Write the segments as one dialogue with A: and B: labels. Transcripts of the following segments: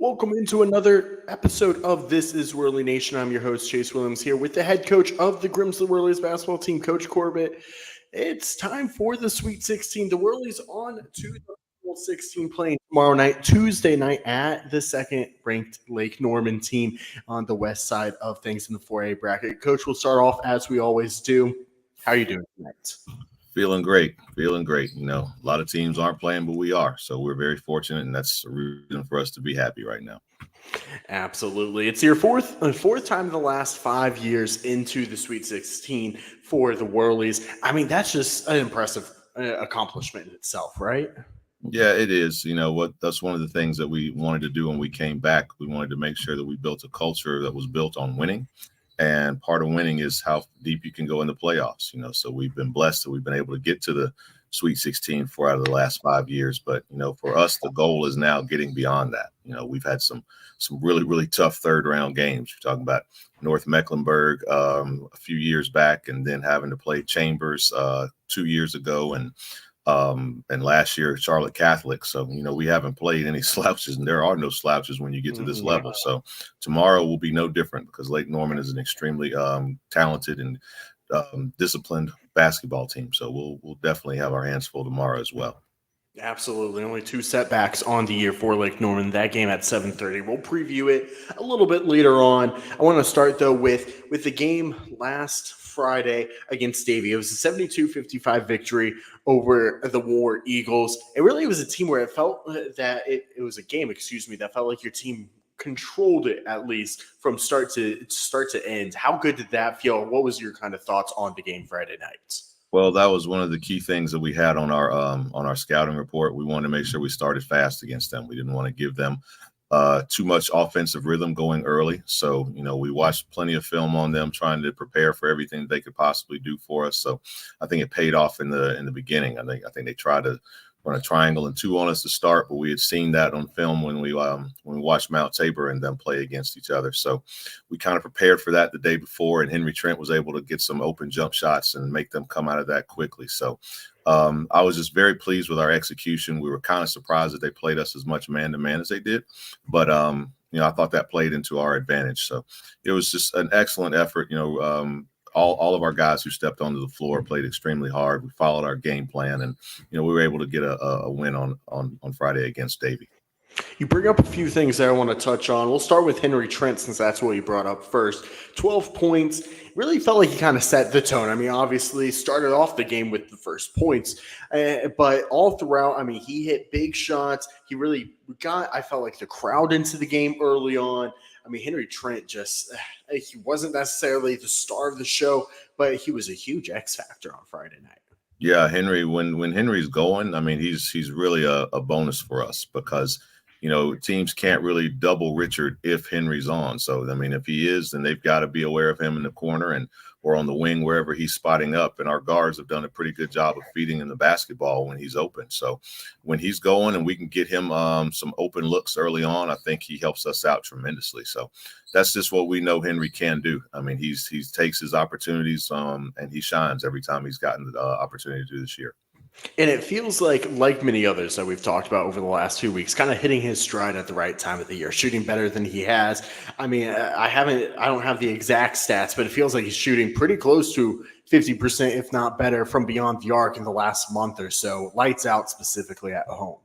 A: Welcome into another episode of This is Whirlie Nation. I'm your host, Chase Williams, here with the head coach of the Grimsley Whirlies basketball team, Coach Corbett. It's time for the Sweet 16. The Whirlies on to the Final 16 playing tomorrow night, Tuesday night at the second-ranked Lake Norman team on the west side of things in the 4A bracket. Coach, we'll start off as we always do. How are you doing tonight?
B: Feeling great. A lot of teams aren't playing, but we are. So we're very fortunate, and that's a reason for us to be happy right now.
A: Absolutely. It's your fourth time in the last 5 years into the Sweet 16 for the Whirlies. I mean, that's just an impressive accomplishment in itself, right?
B: Yeah, it is. That's one of the things that we wanted to do when we came back. We wanted to make sure that we built a culture that was built on winning. And part of winning is how deep you can go in the playoffs. So we've been blessed that we've been able to get to the Sweet 16 4 out of the last 5 years. But, for us, the goal is now getting beyond that. We've had some really, really tough third round games. You're talking about North Mecklenburg a few years back, and then having to play Chambers 2 years ago, and last year Charlotte Catholic. So we haven't played any slouches, and there are no slouches when you get to this level. So tomorrow will be no different, because Lake Norman is an extremely talented and disciplined basketball team. So we'll definitely have our hands full tomorrow as well.
A: Absolutely. Only two setbacks on the year for Lake Norman. That game at 7:30. We'll preview it a little bit later on. I want to start, though, with the game last Friday against Davie. It was a 72-55 victory over the War Eagles. It really was a team where it felt that it was a game, that felt like your team controlled it, at least from start to end. How good did that feel? What was your kind of thoughts on the game Friday night?
B: Well, that was one of the key things that we had on our scouting report. We wanted to make sure we started fast against them. We didn't want to give them too much offensive rhythm going early. So, we watched plenty of film on them, trying to prepare for everything they could possibly do for us. So I think it paid off in the beginning. I think they tried to run a triangle and two on us to start, but we had seen that on film when we watched Mount Tabor and them play against each other. So we kind of prepared for that the day before, and Henry Trent was able to get some open jump shots and make them come out of that quickly. So I was just very pleased with our execution. We were kind of surprised that they played us as much man-to-man as they did, but I thought that played into our advantage. So it was just an excellent effort. All of our guys who stepped onto the floor played extremely hard. We followed our game plan, and we were able to get a win on Friday against Davie.
A: You bring up a few things that I want to touch on. We'll start with Henry Trent, since that's what you brought up first. 12 points. Really felt like he kind of set the tone. I mean, obviously started off the game with the first points, but all throughout, I mean, he hit big shots. He really I felt like, the crowd into the game early on. I mean, Henry Trent he wasn't necessarily the star of the show, but he was a huge X factor on Friday night.
B: Yeah, Henry, when Henry's going, I mean, he's really a bonus for us, because teams can't really double Richard if Henry's on. So, I mean, if he is, then they've got to be aware of him in the corner or on the wing, wherever he's spotting up. And our guards have done a pretty good job of feeding him the basketball when he's open. So when he's going and we can get him some open looks early on, I think he helps us out tremendously. So that's just what we know Henry can do. I mean, he takes his opportunities and he shines every time he's gotten the opportunity to do this year.
A: And it feels like many others that we've talked about over the last 2 weeks, kind of hitting his stride at the right time of the year, shooting better than he has. I mean, I don't have the exact stats, but it feels like he's shooting pretty close to 50%, if not better, from beyond the arc in the last month or so. Lights out, specifically at home.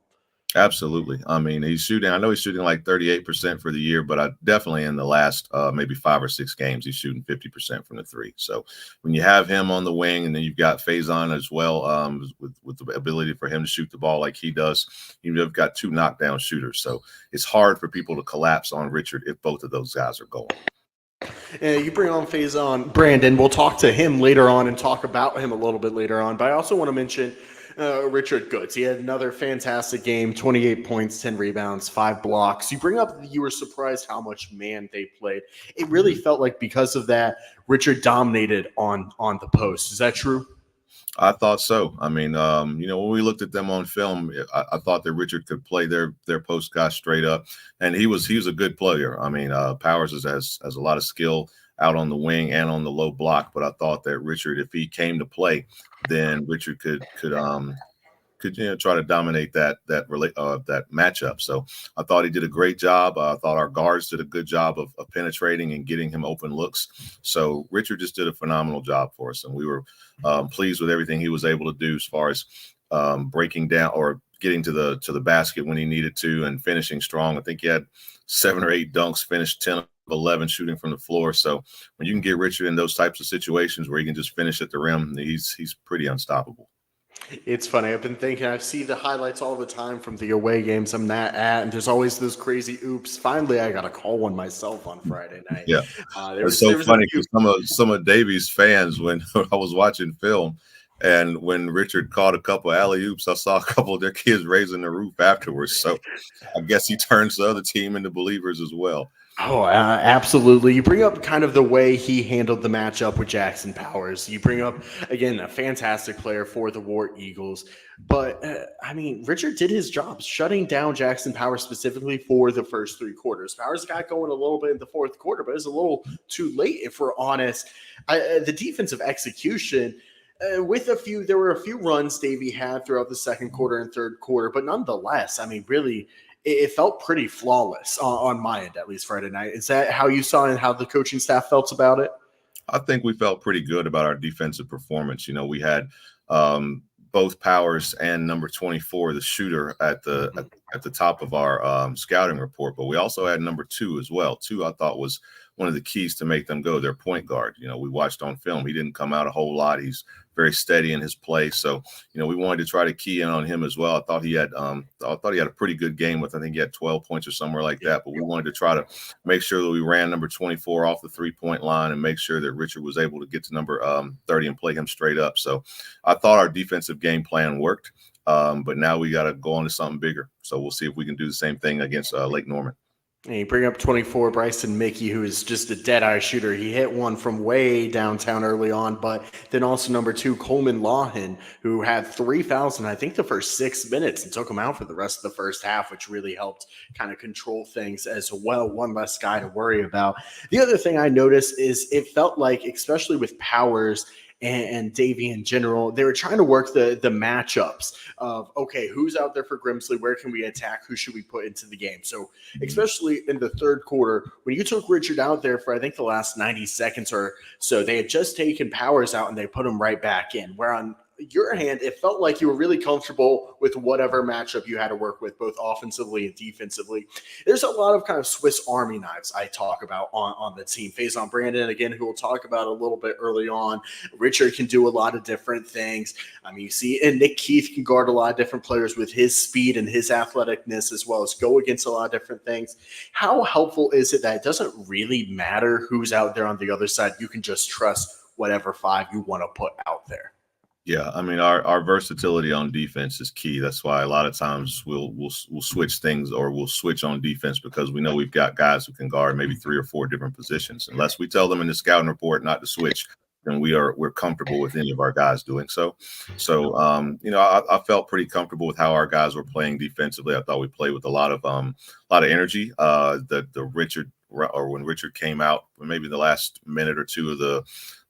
B: Absolutely. I mean, I know he's shooting like 38% for the year, but definitely in the last maybe 5 or 6 games, he's shooting 50% from the three. So when you have him on the wing, and then you've got Faison as well, with the ability for him to shoot the ball like he does, you've got 2 knockdown shooters. So it's hard for people to collapse on Richard if both of those guys are going.
A: You bring on Faison Brandon. We'll talk to him later on and talk about him a little bit later on. But I also want to mention Richard Goods. He had another fantastic game, 28 points, 10 rebounds, 5 blocks. You bring up you were surprised how much man they played. It really felt like, because of that, Richard dominated on the post. Is that true?
B: I thought so. I mean, when we looked at them on film, I thought that Richard could play their post guy straight up, and he was a good player. I mean, Powers has a lot of skill out on the wing and on the low block, but I thought that Richard, if he came to play, then Richard could could try to dominate that matchup. So I thought he did a great job. I thought our guards did a good job of penetrating and getting him open looks. So Richard just did a phenomenal job for us, and we were pleased with everything he was able to do as far as breaking down or getting to the basket when he needed to and finishing strong. I think he had 7 or 8 dunks, finished 10 of 11 shooting from the floor. So when you can get Richard in those types of situations where he can just finish at the rim, he's pretty unstoppable.
A: It's funny. I've been thinking, I see the highlights all the time from the away games I'm not at, and there's always those crazy oops. Finally, I got to call one myself on Friday night.
B: Yeah. It's so funny because some of Davies fans, when I was watching film, and when Richard caught a couple alley-oops, I saw a couple of their kids raising the roof afterwards. So I guess he turns the other team into believers as well.
A: Oh, absolutely. You bring up kind of the way he handled the matchup with Jackson Powers. You bring up, again, a fantastic player for the War Eagles. But, Richard did his job, shutting down Jackson Powers specifically for the first 3 quarters. Powers got going a little bit in the fourth quarter, but it was a little too late, if we're honest. The defensive execution – there were a few runs Davey had throughout the second quarter and third quarter, but nonetheless, really, it felt pretty flawless on my end, at least Friday night. Is that how you saw it and how the coaching staff felt about it?
B: I think we felt pretty good about our defensive performance. We had both Powers and number 24, the shooter, at the top of our scouting report, but we also had number 2 as well. 2, I thought, was one of the keys to make them go. Their point guard. We watched on film. He didn't come out a whole lot. He's very steady in his play. So, we wanted to try to key in on him as well. I thought he had a pretty good game I think he had 12 points or somewhere like that. But we wanted to try to make sure that we ran number 24 off the 3-point line and make sure that Richard was able to get to number 30 and play him straight up. So I thought our defensive game plan worked. But now we got to go on to something bigger. So we'll see if we can do the same thing against Lake Norman.
A: And you bring up 24, Bryson Mickey, who is just a dead-eye shooter. He hit one from way downtown early on, but then also number 2, Coleman Lawhan, who had 3 fouls in, I think, the first 6 minutes and took him out for the rest of the first half, which really helped kind of control things as well. One less guy to worry about. The other thing I noticed is it felt like, especially with Powers and Davey in general, they were trying to work the matchups of, okay, who's out there for Grimsley? Where can we attack? Who should we put into the game? So especially in the third quarter, when you took Richard out there for, I think, the last 90 seconds or so, they had just taken Powers out and they put him right back in. Where on your hand, it felt like you were really comfortable with whatever matchup you had to work with, both offensively and defensively. There's a lot of kind of Swiss Army knives I talk about on the team. Faison Brandon, again, who we'll talk about a little bit early on. Richard can do a lot of different things. You see, and Nick Keith can guard a lot of different players with his speed and his athleticness, as well as go against a lot of different things. How helpful is it that it doesn't really matter who's out there on the other side? You can just trust whatever 5 you want to put out there.
B: Yeah, our versatility on defense is key. That's why a lot of times we'll switch things, or we'll switch on defense, because we know we've got guys who can guard maybe 3 or 4 different positions. Unless we tell them in the scouting report not to switch, then we're comfortable with any of our guys doing so. So I felt pretty comfortable with how our guys were playing defensively. I thought we played with a lot of energy. The Richard, or when Richard came out, maybe the last minute or 2 of the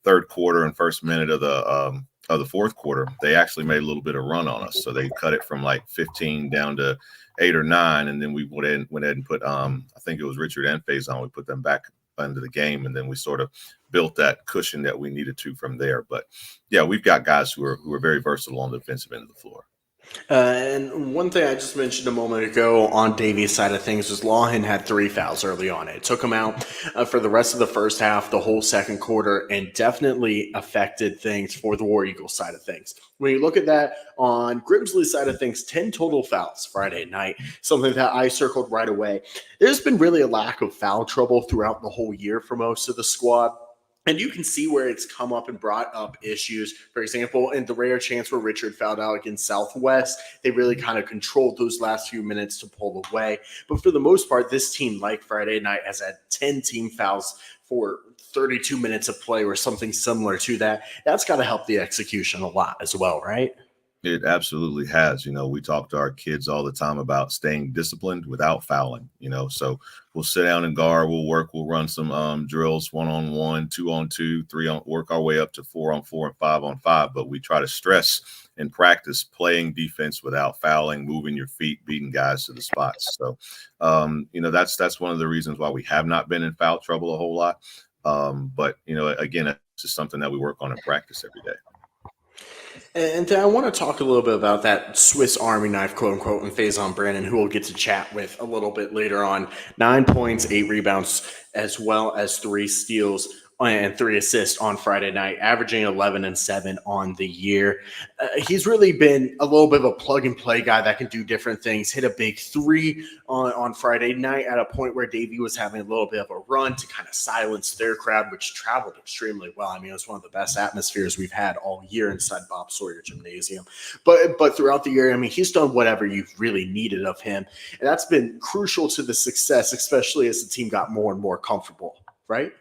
B: third quarter and first minute of the fourth quarter, they actually made a little bit of run on us. So they cut it from like 15 down to 8 or 9. And then we went ahead and put, I think it was Richard and Faison, we put them back into the game. And then we sort of built that cushion that we needed to from there. But yeah, we've got guys who are very versatile on the defensive end of the floor.
A: And one thing I just mentioned a moment ago on Davies' side of things was Lawhan had 3 fouls early on. It took him out for the rest of the first half, the whole second quarter, and definitely affected things for the War Eagles side of things. When you look at that on Grimsley's side of things, 10 total fouls Friday night, something that I circled right away. There's been really a lack of foul trouble throughout the whole year for most of the squad. And you can see where it's come up and brought up issues. For example, in the rare chance where Richard fouled out against Southwest, they really kind of controlled those last few minutes to pull away. But for the most part, this team, like Friday night, has had 10 team fouls for 32 minutes of play or something similar to that. That's got to help the execution a lot as well, right?
B: It absolutely has. We talk to our kids all the time about staying disciplined without fouling, so we'll sit down and guard, we'll run some drills, 1-on-1, 2-on-2, 3 on, work our way up to 4-on-4 and 5-on-5. But we try to stress and practice playing defense without fouling, moving your feet, beating guys to the spots. So, that's one of the reasons why we have not been in foul trouble a whole lot. But, again, it's just something that we work on in practice every day.
A: And then I want to talk a little bit about that Swiss Army knife, quote unquote, and Faison Brandon, who we'll get to chat with a little bit later on. 9 points, 8 rebounds, as well as 3 steals and 3 assists on Friday night, averaging 11 and 7 on the year. He's really been a little bit of a plug and play guy that can do different things. Hit a big 3 on Friday night at a point where Davey was having a little bit of a run to kind of silence their crowd, which traveled extremely well. I mean, it was one of the best atmospheres we've had all year inside Bob Sawyer Gymnasium. But throughout the year, I mean, he's done whatever you've really needed of him. And that's been crucial to the success, especially as the team got more and more comfortable, right?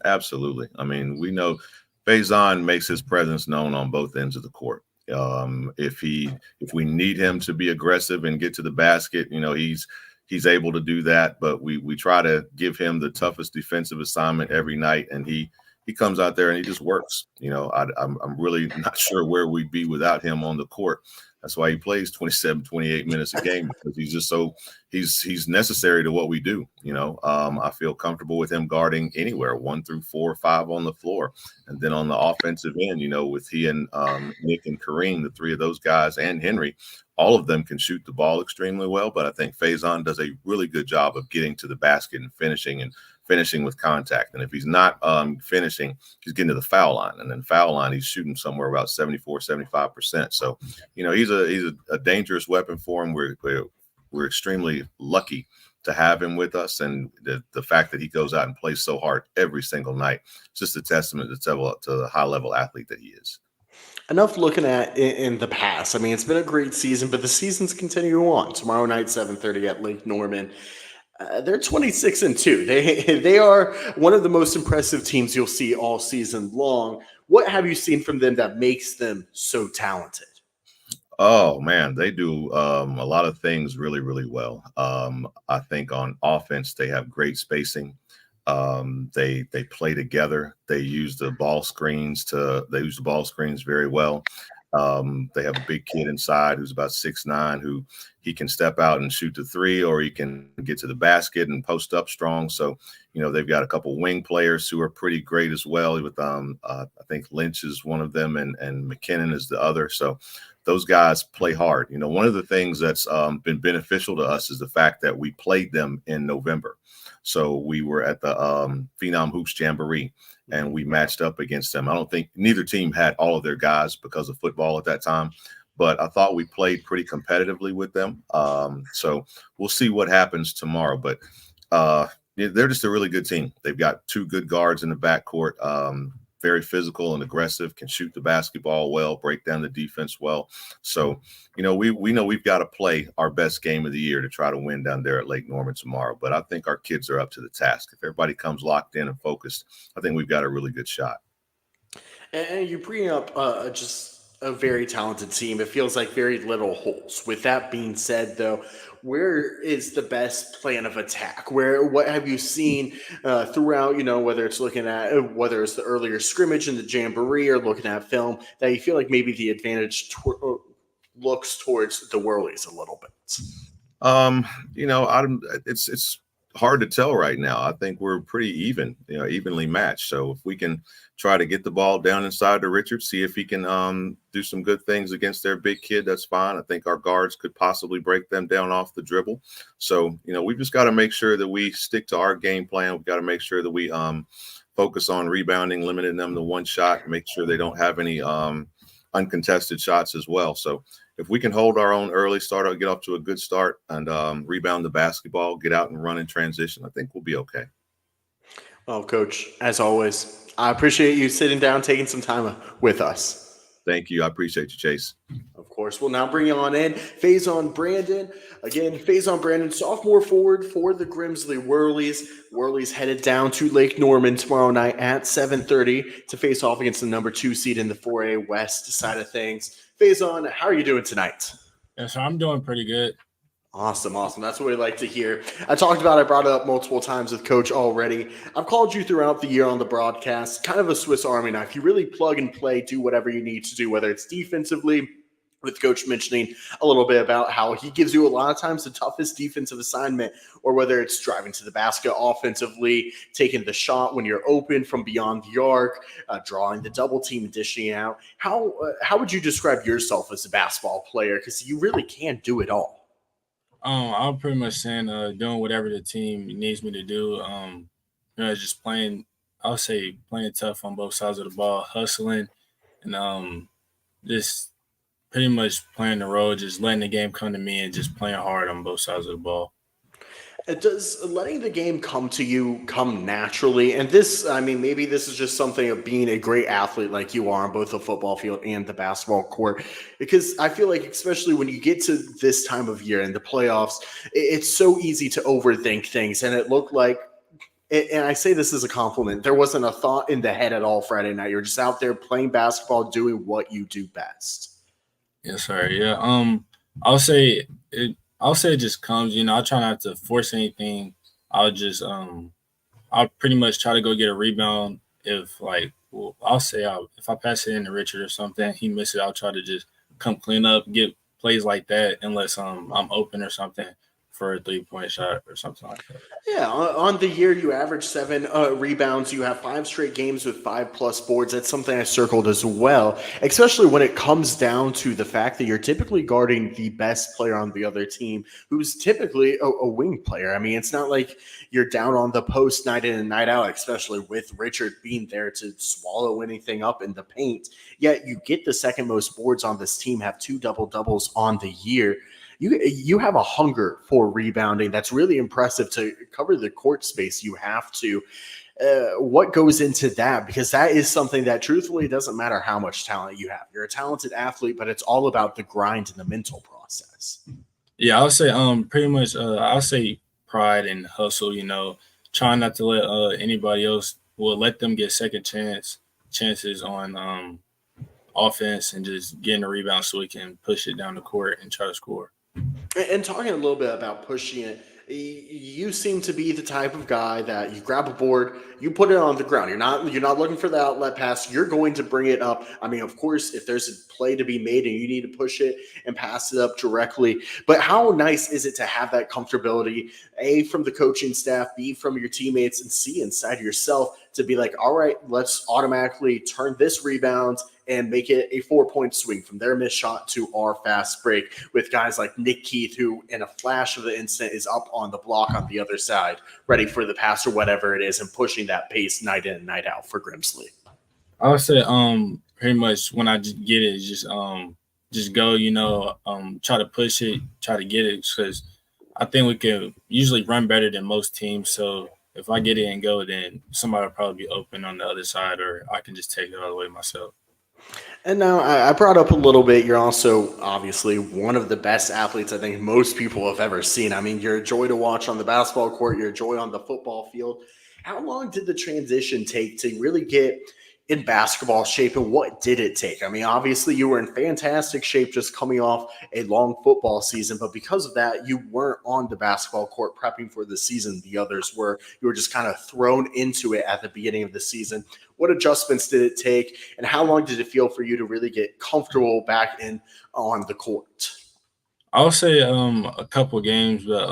B: Absolutely. I mean, we know Faison makes his presence known on both ends of the court. If we need him to be aggressive and get to the basket, he's able to do that. But we try to give him the toughest defensive assignment every night, and he comes out there and he just works. I'm really not sure where we'd be without him on the court. That's why he plays 27, 28 minutes a game, because he's just he's necessary to what we do. I feel comfortable with him guarding anywhere 1 through 4 or 5 on the floor. And then on the offensive end, with he and Nick and Kareem, the 3 of those guys, and Henry, all of them can shoot the ball extremely well. But I think Faison does a really good job of getting to the basket and finishing with contact. And if he's not finishing, he's getting to the foul line. And then foul line, he's shooting somewhere about 74, 75%. So, he's a dangerous weapon for him. We're extremely lucky to have him with us. And the fact that he goes out and plays so hard every single night, it's just a testament to the high-level athlete that he is.
A: Enough looking at in the past. I mean, it's been a great season, but the season's continuing on. Tomorrow night, 7:30 at Lake Norman. They're 26-2. They are one of the most impressive teams you'll see all season long. What have you seen from them that makes them so talented?
B: Oh man, they do a lot of things really, really well. I think on offense they have great spacing. They play together. They use the ball screens very well. They have a big kid inside who's about 6'9", who he can step out and shoot the 3, or he can get to the basket and post up strong. So, they've got a couple wing players who are pretty great as well. With I think Lynch is one of them, and McKinnon is the other. So those guys play hard. One of the things that's been beneficial to us is the fact that we played them in November. So we were at the Phenom Hoops Jamboree, and we matched up against them. I don't think neither team had all of their guys because of football at that time, but I thought we played pretty competitively with them. So we'll see what happens tomorrow. But they're just a really good team. They've got 2 good guards in the backcourt, very physical and aggressive, can shoot the basketball well, break down the defense well. So, we know we've got to play our best game of the year to try to win down there at Lake Norman tomorrow. But I think our kids are up to the task. If everybody comes locked in and focused, I think we've got a really good shot.
A: And you bring up just a very talented team. It feels like very little holes. With that being said, though, where is the best plan of attack? What have you seen throughout, whether it's whether it's the earlier scrimmage in the Jamboree or looking at film, that you feel like maybe the advantage looks towards the Whirlies a little bit?
B: It's hard to tell right now. I think we're pretty evenly matched. So if we can try to get the ball down inside to Richard, see if he can do some good things against their big kid, that's fine. I think our guards could possibly break them down off the dribble. So, we've just got to make sure that we stick to our game plan. We've got to make sure that we focus on rebounding, limiting them to 1 shot, make sure they don't have any uncontested shots as well. So if we can hold our own early, get off to a good start, and rebound the basketball, get out and run in transition, I think we'll be okay.
A: Well, Coach, as always, I appreciate you sitting down, taking some time with us.
B: Thank you. I appreciate you, Chase.
A: Of course, we'll now bring on in Faison Brandon. Again, Faison Brandon, sophomore forward for the Grimsley Whirlies. Whirlies headed down to Lake Norman tomorrow night at 7:30 to face off against the number 2 seed in the 4A West side of things. Faison, how are you doing tonight?
C: Yeah, so I'm doing pretty good.
A: Awesome. That's what we like to hear. I brought it up multiple times with Coach already. I've called you throughout the year on the broadcast, kind of a Swiss Army knife. You really plug and play, do whatever you need to do, whether it's defensively, with Coach mentioning a little bit about how he gives you a lot of times the toughest defensive assignment, or whether it's driving to the basket offensively, taking the shot when you're open from beyond the arc, drawing the double team, dishing out. How would you describe yourself as a basketball player? Because you really can do it all.
C: I'm pretty much saying doing whatever the team needs me to do. Just playing. I'll say playing tough on both sides of the ball, hustling, and just pretty much playing the role, just letting the game come to me, and just playing hard on both sides of the ball.
A: Does letting the game come to you come naturally? And this, I mean, maybe this is just something of being a great athlete like you are on both the football field and the basketball court. Because I feel like, especially when you get to this time of year in the playoffs, it's so easy to overthink things. And it looked like, and I say this as a compliment, there wasn't a thought in the head at all Friday night. You're just out there playing basketball, doing what you do best.
C: Yes, sir. Yeah. I'll say it. I'll say it just comes. I try not to force anything. I'll just I'll pretty much try to go get a rebound. If if I pass it in to Richard or something, he misses, I'll try to just come clean up, get plays like that, unless I'm open or something for a 3-point shot or something like that.
A: Yeah, on the year you average 7 rebounds. You have 5 straight games with 5+ boards. That's something I circled as well, especially when it comes down to the fact that you're typically guarding the best player on the other team, who's typically a wing player. I mean, it's not like you're down on the post night in and night out, especially with Richard being there to swallow anything up in the paint. Yet you get the second most boards on this team, have 2 double-doubles on the year. You have a hunger for rebounding that's really impressive to cover the court space you have to. What goes into that? Because that is something that truthfully doesn't matter how much talent you have. You're a talented athlete, but it's all about the grind and the mental process.
C: Yeah, I'll say pretty much I'll say pride and hustle. Trying not to let anybody else. Let them get second chances on offense and just getting a rebound so we can push it down the court and try to score.
A: And talking a little bit about pushing it, you seem to be the type of guy that you grab a board, you put it on the ground. You're not looking for the outlet pass. You're going to bring it up. I mean, of course, if there's a play to be made and you need to push it and pass it up directly. But how nice is it to have that comfortability, A, from the coaching staff, B, from your teammates, and C, inside yourself, to be like, all right, let's automatically turn this rebound and make it a 4-point swing from their missed shot to our fast break, with guys like Nick Keith, who in a flash of the instant is up on the block on the other side, ready for the pass or whatever it is, and pushing that pace night in and night out for Grimsley.
C: I would say pretty much when I just get it, just go, try to push it, try to get it, because I think we can usually run better than most teams. So if I get it and go, then somebody will probably be open on the other side, or I can just take it all the way myself.
A: And now I brought up a little bit, you're also obviously one of the best athletes I think most people have ever seen. I mean, you're a joy to watch on the basketball court, you're a joy on the football field. How long did the transition take to really get in basketball shape, and what did it take? I mean, obviously you were in fantastic shape just coming off a long football season, but because of that, you weren't on the basketball court prepping for the season. The others were. You were just kind of thrown into it at the beginning of the season. What adjustments did it take, and how long did it feel for you to really get comfortable back in on the court?
C: I'll say a couple of games, but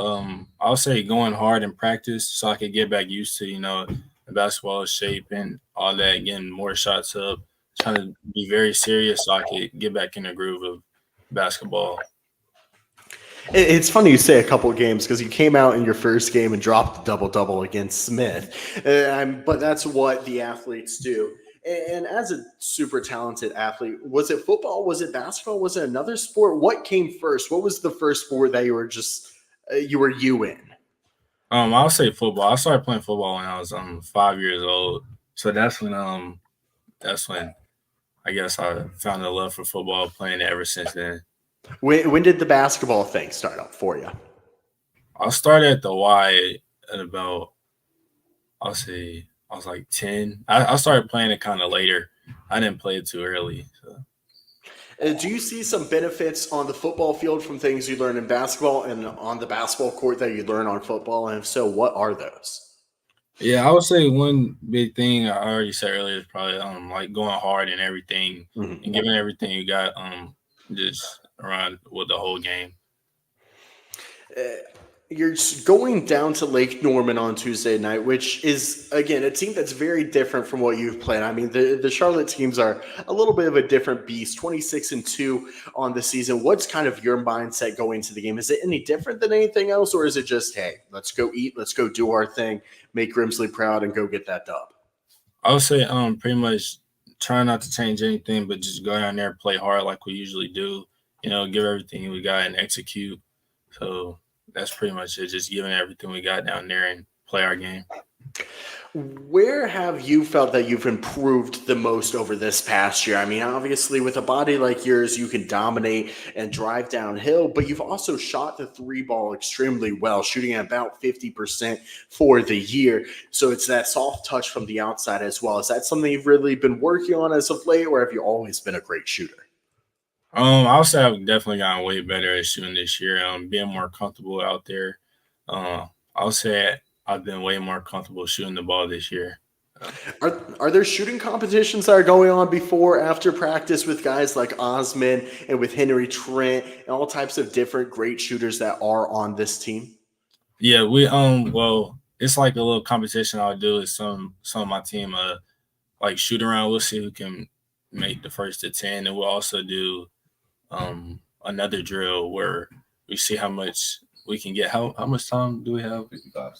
C: I'll say going hard in practice so I could get back used to, the basketball shape and all that, getting more shots up, trying to be very serious so I could get back in the groove of basketball.
A: It's funny you say a couple of games, because you came out in your first game and dropped the double-double against Smith. But that's what the athletes do. And as a super talented athlete, was it football? Was it basketball? Was it another sport? What came first? What was the first sport that you were you in?
C: I'll say football. I started playing football when I was 5 years old. So that's when I guess I found a love for football, playing it ever since then.
A: When did the basketball thing start up for you?
C: I started at the Y at about, I'll say, I was like 10. I started playing it kind of later. I didn't play it too early. So.
A: Do you see some benefits on the football field from things you learn in basketball and on the basketball court that you learn on football? And if so, what are those?
C: Yeah, I would say one big thing I already said earlier is probably like going hard in everything
A: Mhm.
C: and giving everything you got just around with the whole game.
A: You're going down to Lake Norman on Tuesday night, which is, again, a team that's very different from what you've played. I mean, the Charlotte teams are a little bit of a different beast, 26-2 on the season. What's kind of your mindset going into the game? Is it any different than anything else, or is it just, hey, let's go eat, let's go do our thing, make Grimsley proud, and go get that dub?
C: I would say pretty much try not to change anything, but just go down there, play hard like we usually do, give everything we got and execute. So that's pretty much it, just giving everything we got down there and play our game.
A: Where have you felt that you've improved the most over this past year? I mean, obviously, with a body like yours, you can dominate and drive downhill, but you've also shot the three ball extremely well, shooting at about 50% for the year. So it's that soft touch from the outside as well. Is that something you've really been working on as of late, or have you always been a great shooter?
C: I would say I've definitely gotten way better at shooting this year. Being more comfortable out there. I would say I've been way more comfortable shooting the ball this year.
A: Are there shooting competitions that are going on before, after practice with guys like Osman and with Henry Trent and all types of different great shooters that are on this team?
C: Yeah, we well, it's like a little competition I'll do with some of my team like shoot around. We'll see who can make the first to 10, and we'll also do another drill where we see how much we can get. How much time do we have?
B: 55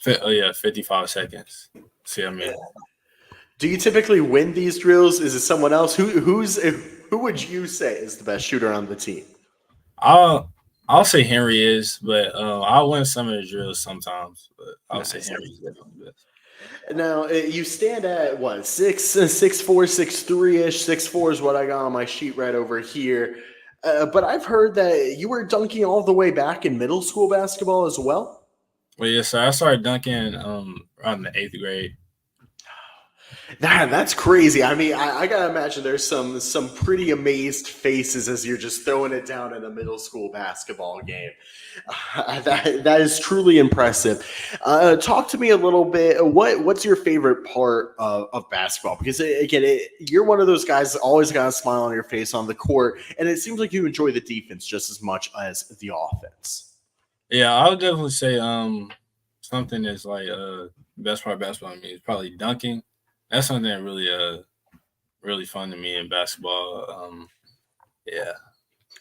B: seconds.
C: 55 seconds. See what I mean?
A: Do you typically win these drills? Is it someone else? Who would you say is the best shooter on the team?
C: I'll say Henry is, but I'll win some of the drills sometimes. But I'll say Henry is definitely the best.
A: Now, you stand at what, 6'4", 6'3"-ish. 6'4" is what I got on my sheet right over here. But I've heard that you were dunking all the way back in middle school basketball as well.
C: Well, yes, sir. I started dunking around the 8th grade.
A: That's crazy. I mean, I gotta imagine there's some pretty amazed faces as you're just throwing it down in a middle school basketball game. That is truly impressive. Talk to me a little bit. What's your favorite part of basketball? Because again, you're one of those guys that always got a smile on your face on the court, and it seems like you enjoy the defense just as much as the offense.
C: Yeah, I would definitely say something that's like best part of basketball to me is probably dunking. That's something that really fun to me in basketball. Yeah.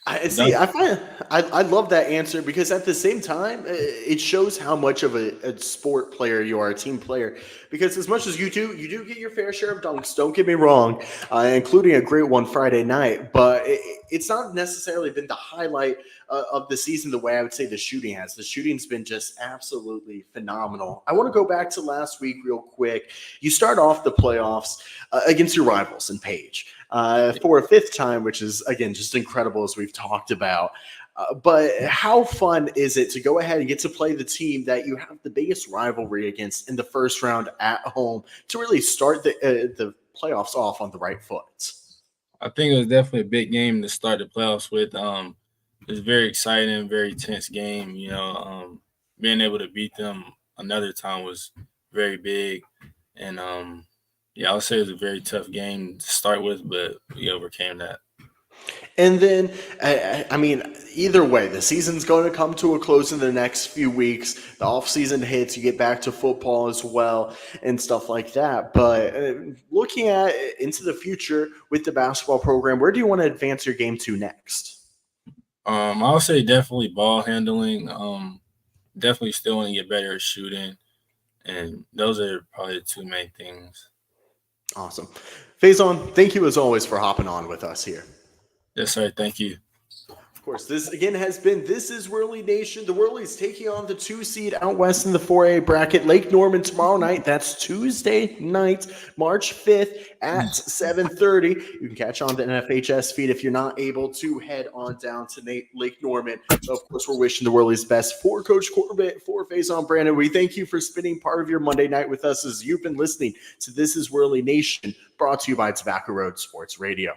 A: I love that answer because at the same time, it shows how much of a sport player you are, a team player. Because as much as you do get your fair share of dunks. Don't get me wrong, including a great one Friday night. But it's not necessarily been the highlight of the season the way I would say the shooting has. The shooting's been just absolutely phenomenal. I want to go back to last week real quick. You start off the playoffs against your rivals in Page. For a fifth time, which is, again, just incredible as we've talked about. But how fun is it to go ahead and get to play the team that you have the biggest rivalry against in the first round at home to really start the playoffs off on the right foot?
C: I think it was definitely a big game to start the playoffs with. It was very exciting, very tense game. Being able to beat them another time was very big. And yeah, I would say it was a very tough game to start with, but we overcame that.
A: And then, I mean, either way, the season's going to come to a close in the next few weeks. The offseason hits, you get back to football as well and stuff like that. But looking into the future with the basketball program, where do you want to advance your game to next?
C: I would say definitely ball handling. Definitely still want to get better at shooting. And those are probably the two main things.
A: Awesome. Faison, thank you as always for hopping on with us here.
C: Yes, sir. Thank you.
A: Of course, this again this is Whirlie Nation. The Whirlies taking on the 2 seed out west in the 4A bracket. Lake Norman tomorrow night. That's Tuesday night, March 5th at 7:30. You can catch on the NFHS feed if you're not able to head on down to Lake Norman. Of course, we're wishing the Whirlies best for Coach Corbett, for Faison Brandon. We thank you for spending part of your Monday night with us as you've been listening to This is Whirlie Nation, brought to you by Tobacco Road Sports Radio.